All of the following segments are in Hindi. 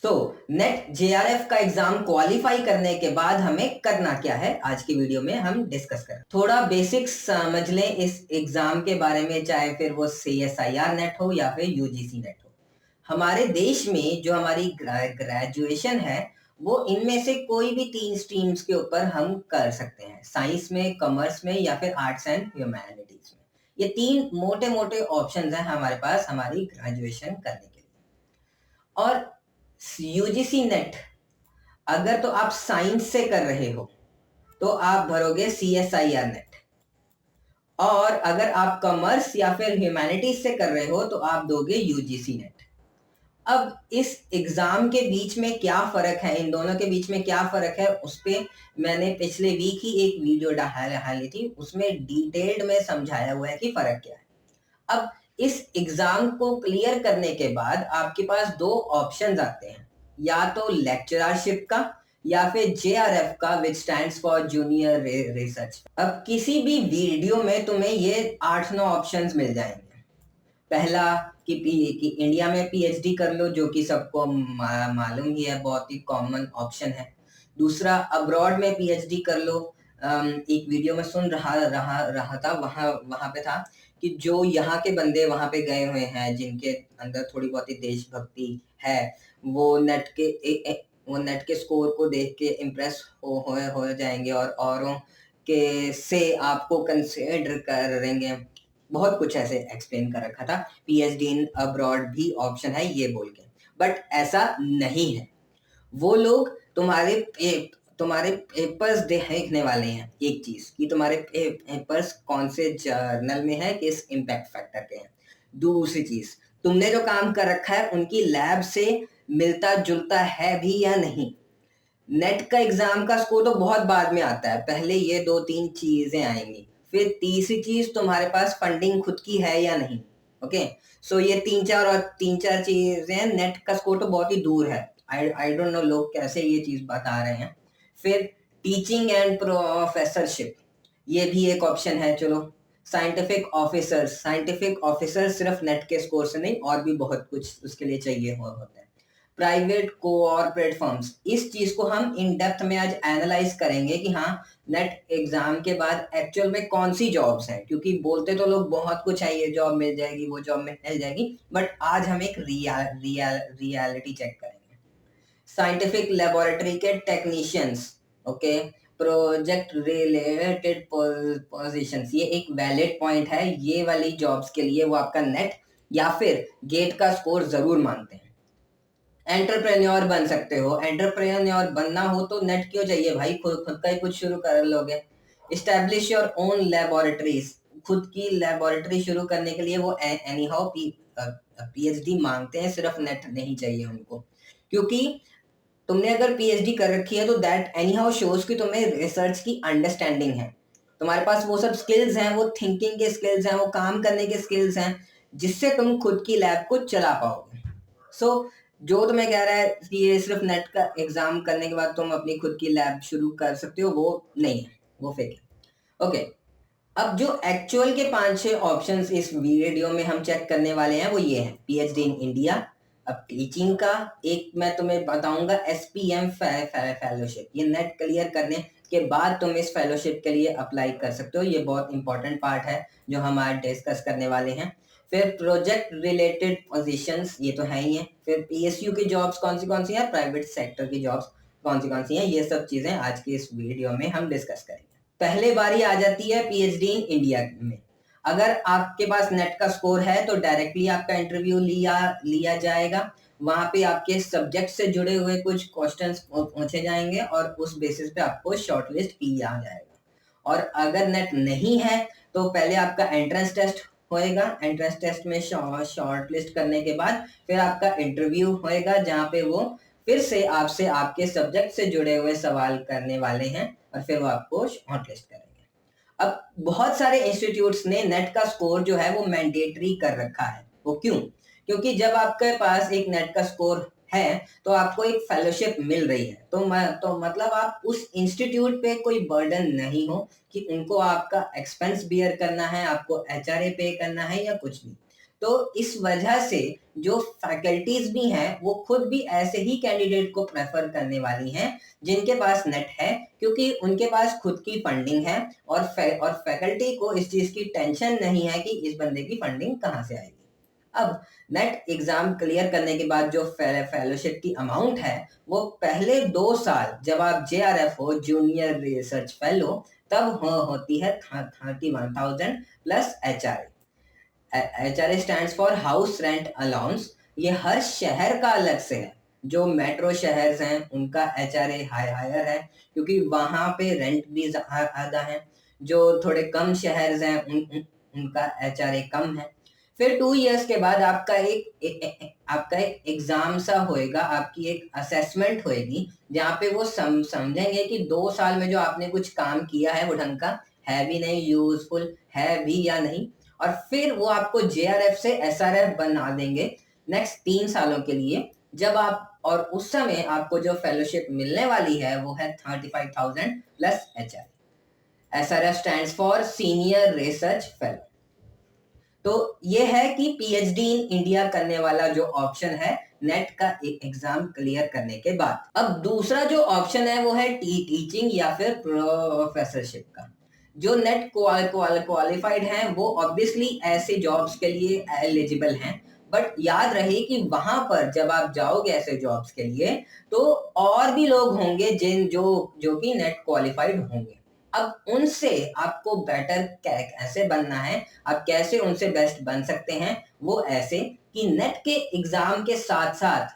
तो नेट जेआरएफ का एग्जाम क्वालिफाई करने के बाद हमें करना क्या है, आज की वीडियो में हम डिस्कस करें। थोड़ा बेसिक्स समझ लें इस एग्जाम के बारे में, चाहे फिर वो सीएसआईआर नेट हो या फिर यूजीसी नेट हो। हमारे देश में जो हमारी ग्रेजुएशन है वो इनमें से कोई भी 3 स्ट्रीम्स के ऊपर हम कर सकते हैं, साइंस में, कॉमर्स में या फिर आर्ट्स एंड ह्यूमैनिटीज में। ये 3 मोटे मोटे ऑप्शंस हैं हमारे पास हमारी ग्रेजुएशन करने के लिए। और यूजीसी नेट अगर तो आप साइंस से कर रहे हो तो आप भरोगे सीएसआईआर नेट, और अगर आप कॉमर्स या फिर ह्यूमैनिटीज से कर रहे हो तो आप दोगे यूजीसी नेट। अब इस एग्जाम के बीच में क्या फर्क है, इन दोनों के बीच में क्या फर्क है, उस पे मैंने पिछले वीक ही एक वीडियो डाली थी, उसमें डिटेल्ड में समझाया हुआ है कि फर्क क्या है। अब इस एग्जाम को क्लियर करने के बाद आपके पास 2 ऑप्शंस आते हैं, या तो लेक्चररशिप का या फिर जेआरएफ का, विच स्टैंड्स फॉर जूनियर रिसर्च। अब किसी भी वीडियो में तुम्हें ये 8-9 ऑप्शंस मिल जाएंगे। पहला कि इंडिया में पीएचडी कर लो, जो कि सबको मालूम ही है, बहुत ही कॉमन ऑप्शन है। दूसरा, अब्रॉड में पीएचडी कर लो। एक वीडियो में सुन रहा था, वहां पे था कि जो यहाँ के बंदे वहां पे गए हुए हैं, जिनके अंदर थोड़ी बहुत ही देशभक्ति है, वो नेट के स्कोर को देख के इम्प्रेस हो जाएंगे और औरों के से आपको कंसिडर करेंगे। बहुत कुछ ऐसे एक्सप्लेन कर रखा था, पीएचडी इन अब्रॉड भी ऑप्शन है ये बोल के, बट ऐसा नहीं है। वो लोग तुम्हारे पेपर्स देखने वाले हैं, एक चीज कि तुम्हारे पेपर्स कौन से जर्नल में है, किस इम्पैक्ट फैक्टर पे है। दूसरी चीज, तुमने जो काम कर रखा है उनकी लैब से मिलता जुलता है भी या नहीं। नेट का एग्जाम का स्कोर तो बहुत बाद में आता है, पहले ये 2-3 चीजें आएंगी। फिर तीसरी चीज, तुम्हारे पास फंडिंग खुद की है या नहीं। ओके, सो ये 3-4 चीजें, नेट का स्कोर तो बहुत ही दूर है। आई डोंट नो लोग कैसे ये चीज बता रहे हैं। फिर टीचिंग एंड प्रोफेसरशिप, ये भी एक ऑप्शन है। चलो, साइंटिफिक ऑफिसर सिर्फ नेट के स्कोर से नहीं, और भी बहुत कुछ उसके लिए चाहिए होता है। प्राइवेट कोऑर्पोरेट फर्म्स, इस चीज को हम इन डेप्थ में आज एनालाइज करेंगे कि हाँ, नेट एग्जाम के बाद एक्चुअल में कौन सी जॉब्स हैं, क्योंकि बोलते तो लोग बहुत कुछ है, ये जॉब मिल जाएगी, वो जॉब मिल जाएगी, बट आज हम एक रियलिटी चेक करेंगे। साइंटिफिक लेबोरेटरी के technicians, okay, project related positions, ये एक वैलिड पॉइंट है। ये वाली जॉब्स के लिए वो आपका नेट या फिर गेट का स्कोर जरूर मांगते हैं। एंटरप्रेन्योर बन सकते हो, एंटरप्रेन्योर बनना हो तो नेट क्यों चाहिए भाई, खुद का ही कुछ शुरू कर लोगे। इस्टेब्लिश योर ओन लेबोरेटरीज, खुद की लेबोरेटरी शुरू करने के लिए वो एनी हाउ पीएचडी मांगते हैं, सिर्फ नेट नहीं चाहिए उनको। क्योंकि तुमने अगर पीएचडी कर रखी है तो दैट एनी हाउ शोज कि तुम्हें रिसर्च की अंडरस्टैंडिंग है, तुम्हारे पास वो सब स्किल्स हैं, वो थिंकिंग के स्किल्स हैं, वो काम करने के स्किल्स हैं, जिससे तुम खुद की लैब को चला पाओगे। सो जो तुम्हें कह रहा है कि ये सिर्फ नेट का एग्जाम करने के बाद तुम अपनी खुद की लैब शुरू कर सकते हो, वो नहीं है, वो फेक है। ओके, अब जो एक्चुअल के 5-6 ऑप्शंस इस वीडियो में हम चेक करने वाले हैं वो ये हैं। पीएचडी इन इंडिया, अब टीचिंग का एक मैं तुम्हें बताऊंगा, एसपीएम फेलोशिप, ये नेट क्लियर करने के बाद तुम इस फेलोशिप के लिए अप्लाई कर सकते हो, ये बहुत इंपॉर्टेंट पार्ट है जो हम आज डिस्कस करने वाले हैं। फिर प्रोजेक्ट रिलेटेड पोजीशंस, ये तो है ही है। फिर पीएसयू की जॉब्स कौन सी है, प्राइवेट सेक्टर की जॉब्स कौन सी है, ये सब चीजें आज की इस वीडियो में हम डिस्कस करेंगे। पहले बारी आ जाती है पीएचडी इन इंडिया में। अगर आपके पास नेट का स्कोर है तो डायरेक्टली आपका इंटरव्यू लिया जाएगा, वहां पे आपके सब्जेक्ट से जुड़े हुए कुछ क्वेश्चंस पूछे जाएंगे और उस बेसिस पे आपको शॉर्टलिस्ट किया जाएगा। और अगर नेट नहीं है तो पहले आपका एंट्रेंस टेस्ट होएगा, एंट्रेंस टेस्ट में शॉर्टलिस्ट करने के बाद फिर आपका इंटरव्यू होएगा, जहाँ पे वो फिर से आपसे आपके सब्जेक्ट से जुड़े हुए सवाल करने वाले हैं और फिर वो आपको शॉर्टलिस्ट करेंगे। अब बहुत सारे इंस्टीट्यूट्स ने नेट का स्कोर जो है वो मैंडेटरी कर रखा है। वो क्यों? क्योंकि जब आपके पास एक नेट का स्कोर है तो आपको एक फेलोशिप मिल रही है, तो मतलब आप उस इंस्टीट्यूट पे कोई बर्डन नहीं हो कि उनको आपका एक्सपेंस बियर करना है, आपको एचआरए पे करना है या कुछ भी। तो इस वजह से जो फैकल्टीज भी हैं वो खुद भी ऐसे ही कैंडिडेट को प्रेफर करने वाली हैं जिनके पास नेट है, क्योंकि उनके पास खुद की फंडिंग है और फैकल्टी को इस चीज की टेंशन नहीं है कि इस बंदे की फंडिंग कहाँ से आएगी। अब नेट एग्जाम क्लियर करने के बाद जो फेलोशिप की अमाउंट है वो पहले 2 साल जब आप JRF हो, जूनियर रिसर्च फेलो, तब होती है 31,000 plus HRA stands for house rent allowance. ये हर शहर का अलग से है। जो मेट्रो शहर हैं उनका HRA हायर है क्योंकि वहां पे रेंट भी ज्यादा है। जो थोड़े कम शहर हैं उनका HRA कम है। फिर 2 इयर्स के बाद आपका आपका एक एग्जाम सा होएगा, आपकी एक असेसमेंट होएगी जहाँ पे वो समझेंगे कि 2 साल में जो आपने कुछ काम किया है वो ढंग का है भी नहीं, यूजफुल है भी या नहीं। और फिर वो आपको JRF से SRF बना देंगे नेक्स्ट 3 सालों के लिए, जब आप, और उस समय आपको जो फेलोशिप मिलने वाली है वो है 35,000 plus HRA। SRF stands for senior research fellow. तो ये है कि PhD इन इंडिया करने वाला जो ऑप्शन है नेट का एग्जाम क्लियर करने के बाद। अब दूसरा जो ऑप्शन है वो है टीचिंग या फिर प्रोफेसरशिप का। जो नेट क्वालिफाइड हैं वो ऑब्वियसली ऐसे जॉब्स के लिए एलिजिबल हैं, बट याद रहे कि वहां पर जब आप जाओगे ऐसे जॉब्स के लिए तो और भी लोग होंगे जिन जो कि नेट क्वालिफाइड होंगे। अब उनसे आपको बेटर कैसे बनना है, आप कैसे उनसे बेस्ट बन सकते हैं, वो ऐसे कि नेट के एग्जाम के साथ साथ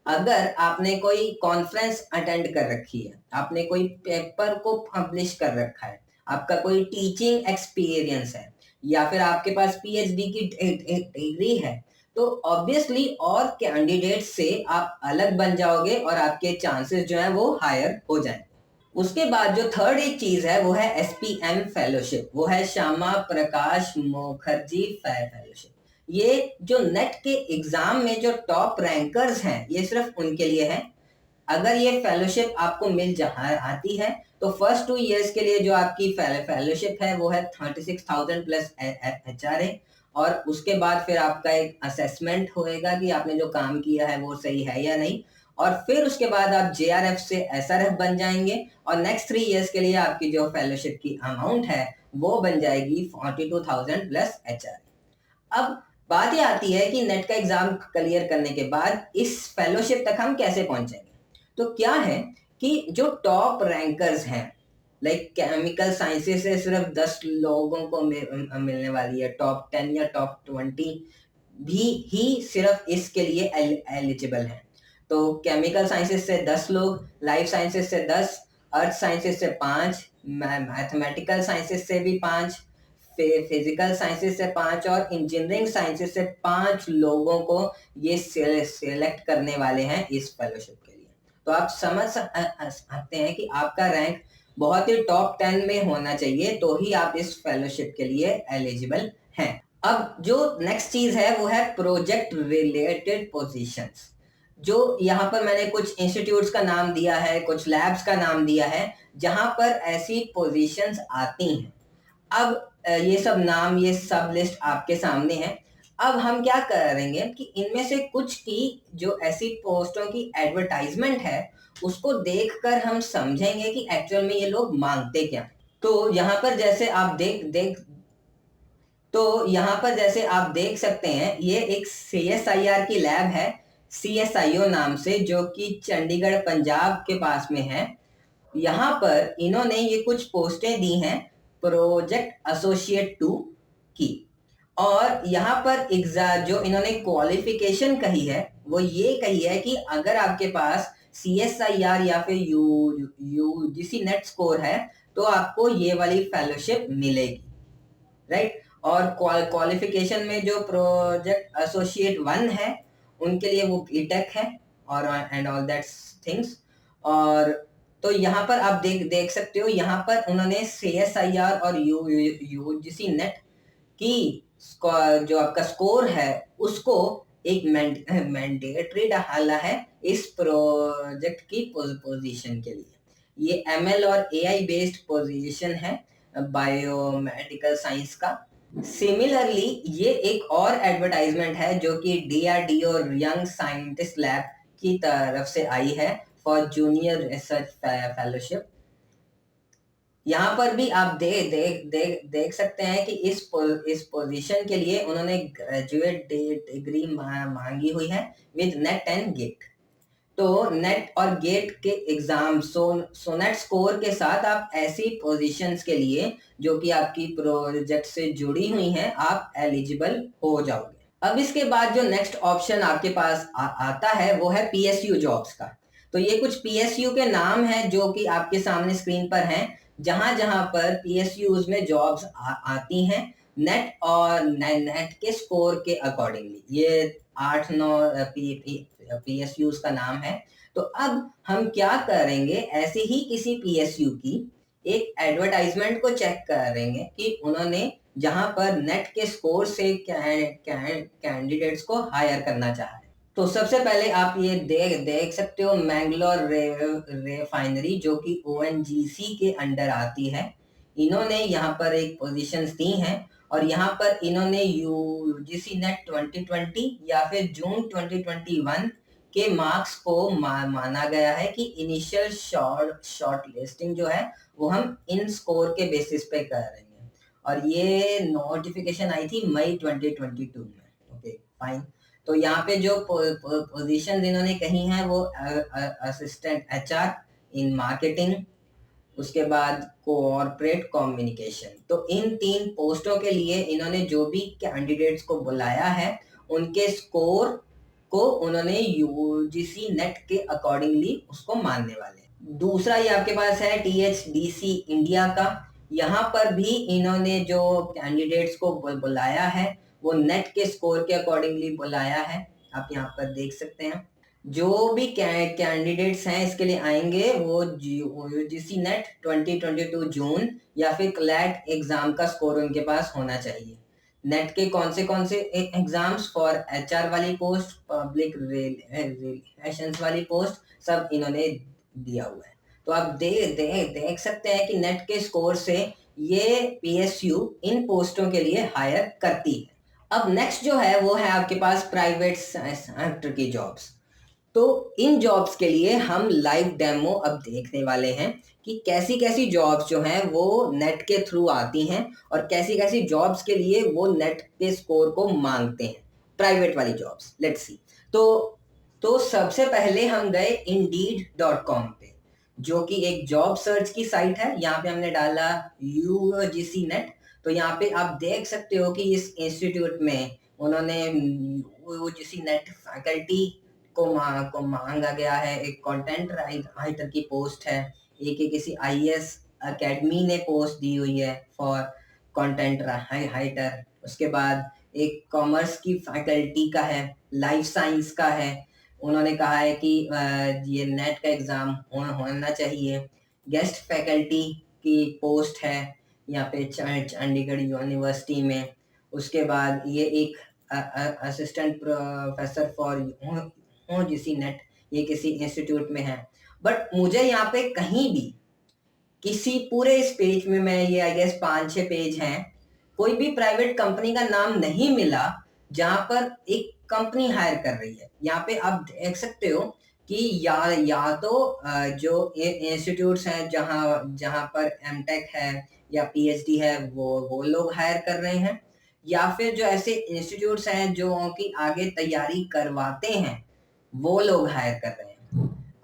अगर आपने कोई कॉन्फ्रेंस अटेंड कर रखी है, आपने कोई पेपर को पब्लिश कर रखा है, आपका कोई टीचिंग एक्सपीरियंस है, या फिर आपके पास PhD की डिग्री है, तो ऑब्वियसली और कैंडिडेट से आप अलग बन जाओगे और आपके चांसेस जो है वो हायर हो जाएंगे। उसके बाद जो थर्ड एक चीज है वो है SPM फेलोशिप, वो है श्यामा प्रकाश मुखर्जी फेलोशिप। ये जो नेट के एग्जाम में जो टॉप रैंकर्स हैं ये सिर्फ उनके लिए है। अगर ये फेलोशिप आपको आती है तो फर्स्ट 2 इयर्स के लिए जो आपकी फेलोशिप है वो है 36,000 प्लस HRA, और उसके बाद फिर आपका एक असेसमेंट होएगा कि आपने जो काम किया है वो सही है या नहीं, और फिर उसके बाद आप JRF से SRF बन जाएंगे और नेक्स्ट 3 इयर्स के लिए आपकी जो फेलोशिप की अमाउंट है वो बन जाएगी 42,000 प्लस HRA। अब बात ये आती है कि नेट का एग्जाम क्लियर करने के बाद इस फेलोशिप तक हम कैसे पहुंचेंगे। तो क्या है कि जो टॉप रैंकर्स हैं, लाइक केमिकल साइंसेस से सिर्फ 10 लोगों को मिलने वाली है, टॉप 10 या टॉप 20 भी ही सिर्फ इसके लिए एलिजिबल हैं। तो केमिकल साइंसेस से 10 लोग, लाइफ साइंसेस से 10, अर्थ साइंसेस से 5, मैथमेटिकल साइंसेस से भी 5, फिजिकल साइंसेस से 5 और इंजीनियरिंग साइंसेस से 5 लोगों को ये सेलेक्ट करने वाले हैं इस फेलोशिप के लिए। तो आप समझ सकते हैं कि आपका रैंक बहुत ही टॉप 10 में होना चाहिए तो ही आप इस फेलोशिप के लिए एलिजिबल हैं। अब जो नेक्स्ट चीज है वो है प्रोजेक्ट रिलेटेड पोजीशंस। जो यहाँ पर मैंने कुछ इंस्टीट्यूट्स का नाम दिया है, कुछ लैब्स का नाम दिया है जहां पर ऐसी पोजीशंस आती हैं। अब ये सब नाम, ये सब लिस्ट आपके सामने है। अब हम क्या करेंगे कि इनमें से कुछ की जो ऐसी पोस्टों की एडवर्टाइजमेंट है उसको देखकर हम समझेंगे कि एक्चुअल में ये लोग मांगते क्या। तो यहाँ पर जैसे आप देख सकते हैं ये एक CSIR की लैब है, CSIO नाम से, जो कि चंडीगढ़ पंजाब के पास में है। यहाँ पर इन्होंने ये कुछ पोस्टें दी हैं प्रोजेक्ट एसोसिएट 2 की, और यहाँ पर जो इन्होंने क्वालिफिकेशन कही है वो ये कही है कि अगर आपके पास CSIR या फिर UGC नेट स्कोर है तो आपको ये वाली फेलोशिप मिलेगी, राइट। और क्वालिफिकेशन में जो प्रोजेक्ट एसोसिएट 1 है उनके लिए वो BTech है और एंड ऑल दैट थिंग्स। और तो यहाँ पर आप देख सकते हो, यहाँ पर उन्होंने CSIR और UGC नेट की जो आपका स्कोर है उसको एक मैंडेटरी डाला है इस प्रोजेक्ट की पोजीशन के लिए। ये ML और AI बेस्ड पोजीशन है बायोमेडिकल साइंस का। सिमिलरली ये एक और एडवर्टाइजमेंट है जो कि DRDO यंग साइंटिस्ट लैब की तरफ से आई है फॉर जूनियर रिसर्च फेलोशिप। यहाँ पर भी आप देख सकते हैं कि इस पोजीशन के लिए उन्होंने ग्रेजुएट डिग्री मांगी हुई है विद नेट एंड गेट। तो नेट और गेट के एग्जाम सोनेट स्कोर के साथ आप ऐसी पोजीशंस के लिए जो कि आपकी प्रोजेक्ट से जुड़ी हुई हैं आप एलिजिबल हो जाओगे। अब इसके बाद जो नेक्स्ट ऑप्शन आपके पास आता है वो है PSU जॉब्स का। तो ये कुछ PSU के नाम हैं जो कि आपके सामने स्क्रीन पर हैं, जहां जहां पर PSUs में जॉब्स आती हैं नेट और नेट के स्कोर के अकॉर्डिंगली। ये 8-9 PSUs का नाम है। तो अब हम क्या करेंगे, ऐसे ही किसी PSU की एक एडवर्टाइजमेंट को चेक करेंगे कि उन्होंने जहां पर नेट के स्कोर से कैंडिडेट्स को हायर करना चाहा है। तो सबसे पहले आप ये देख सकते हो मैंगलोर रिफाइनरी जो कि ONGC के अंडर आती है। इन्होंने यहाँ पर एक पोजीशंस दी हैं और यहाँ पर इन्होंने UGC नेट 2020 या फिर जून 2021 के मार्क्स को माना गया है कि इनिशियल शॉर्ट लिस्टिंग जो है वो हम इन स्कोर के बेसिस पे कर रहे हैं। और ये नोटिफिकेशन आई थी मई 2022 में। Okay fine. तो यहाँ पे जो पोजीशन इन्होंने कही हैं वो असिस्टेंट HR इन मार्केटिंग, उसके बाद कोऑर्पोरेट कम्युनिकेशन। तो इन 3 पोस्टों के लिए इन्होंने जो भी कैंडिडेट्स को बुलाया है उनके स्कोर को उन्होंने UGC नेट के अकॉर्डिंगली उसको मानने वाले हैं। दूसरा ये आपके पास है THDC इंडिया का। यहाँ पर भी इन्होंने जो कैंडिडेट्स को बुलाया है वो नेट के स्कोर के अकॉर्डिंगली बुलाया है। आप यहाँ पर देख सकते हैं जो भी कैंडिडेट्स हैं इसके लिए आएंगे वो UGC नेट 2022 जून या फिर क्लैट एग्जाम का स्कोर उनके पास होना चाहिए। नेट के कौन से एग्जाम्स फॉर HR वाली पोस्ट, पब्लिक रिलेशंस वाली पोस्ट, सब इन्होंने दिया हुआ है। तो आप देख सकते हैं कि नेट के स्कोर से ये PSU इन पोस्टों के लिए हायर करती है। अब नेक्स्ट जो है वो है आपके पास प्राइवेट सेक्टर की जॉब्स। तो इन जॉब्स के लिए हम लाइव डेमो अब देखने वाले हैं कि कैसी कैसी जॉब्स जो हैं वो नेट के थ्रू आती हैं और कैसी कैसी जॉब्स के लिए वो नेट के स्कोर को मांगते हैं, प्राइवेट वाली जॉब्स। Let's see. तो सबसे पहले हम गए Indeed.com पे जो कि एक जॉब सर्च की साइट है। यहाँ पे हमने डाला UGC नेट। तो यहाँ पे आप देख सकते हो कि इस इंस्टीट्यूट में उन्होंने UGC नेट फैकल्टी को मांगा गया है। एक कंटेंट राइटर की पोस्ट है, एक किसी IAS एकेडमी ने पोस्ट दी हुई है फॉर कंटेंट राइटर। उसके बाद एक कॉमर्स की फैकल्टी का है, लाइफ साइंस का है। उन्होंने कहा है कि ये नेट का एग्जाम होना चाहिए। गेस्ट फैकल्टी की पोस्ट है यहाँ पे चंडीगढ़ यूनिवर्सिटी में। उसके बाद ये एक assistant professor for UGC net, ये किसी इंस्टीट्यूट में है। बट मुझे यहाँ पे कहीं भी किसी पूरे इस पेज में, मैं ये आई गेस 5-6 पेज हैं, कोई भी प्राइवेट कंपनी का नाम नहीं मिला जहां पर एक कंपनी हायर कर रही है। यहाँ पे आप देख सकते हो कि या तो जो इंस्टीट्यूट्स हैं जहां पर MTech है या PhD है वो लोग हायर कर रहे हैं, या फिर जो ऐसे इंस्टीट्यूट्स हैं जो कि आगे तैयारी करवाते हैं वो लोग हायर कर रहे हैं।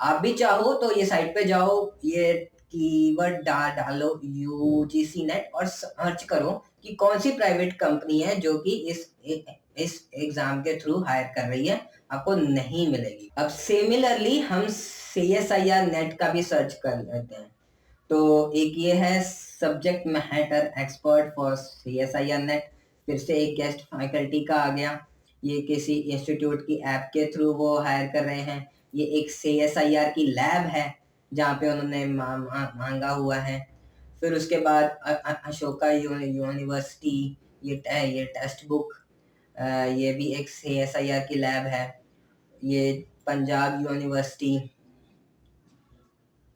आप भी चाहो तो ये साइट पे जाओ, ये कीवर्ड डालो UGC नेट और सर्च करो कि कौन सी प्राइवेट कंपनी है जो कि इस एग्जाम के थ्रू हायर कर रही है। आपको नहीं मिलेगी। अब सिमिलरली हम CSIR नेट का भी सर्च कर लेते हैं। तो एक ये है subject matter expert for CSIR net. फिर से एक गेस्ट फैकल्टी का आ गया, ये किसी इंस्टीट्यूट की ऐप के थ्रू वो हायर कर रहे हैं। ये एक CSIR की लैब है जहाँ पे उन्होंने मांगा हुआ है। फिर उसके बाद अशोका यूनिवर्सिटी, ये टेक्स्ट बुक, ये भी एक CSIR की लैब है। ये पंजाब यूनिवर्सिटी,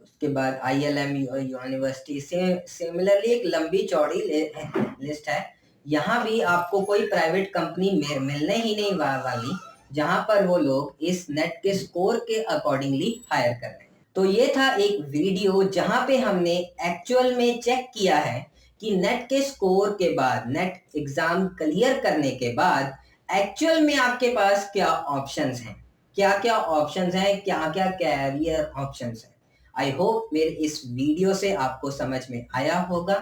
उसके बाद ILM यूनिवर्सिटी से सिमिलरली एक लंबी चौड़ी लिस्ट है। यहाँ भी आपको कोई प्राइवेट कंपनी मिलने ही नहीं वाली जहां पर वो लोग इस नेट के स्कोर के अकॉर्डिंगली हायर कर रहे हैं। तो ये था एक वीडियो जहां पे हमने एक्चुअल में चेक किया है कि नेट के स्कोर के बाद, नेट एग्जाम क्लियर करने के बाद एक्चुअल में आपके पास क्या ऑप्शंस हैं, क्या क्या ऑप्शंस हैं, क्या क्या कैरियर ऑप्शंस हैं। आई होप मेरे इस वीडियो से आपको समझ में आया होगा।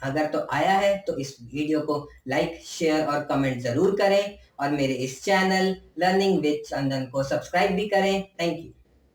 अगर तो आया है तो इस वीडियो को लाइक, शेयर और कमेंट जरूर करें और मेरे इस चैनल लर्निंग विद चंदन को सब्सक्राइब भी करें। Thank you.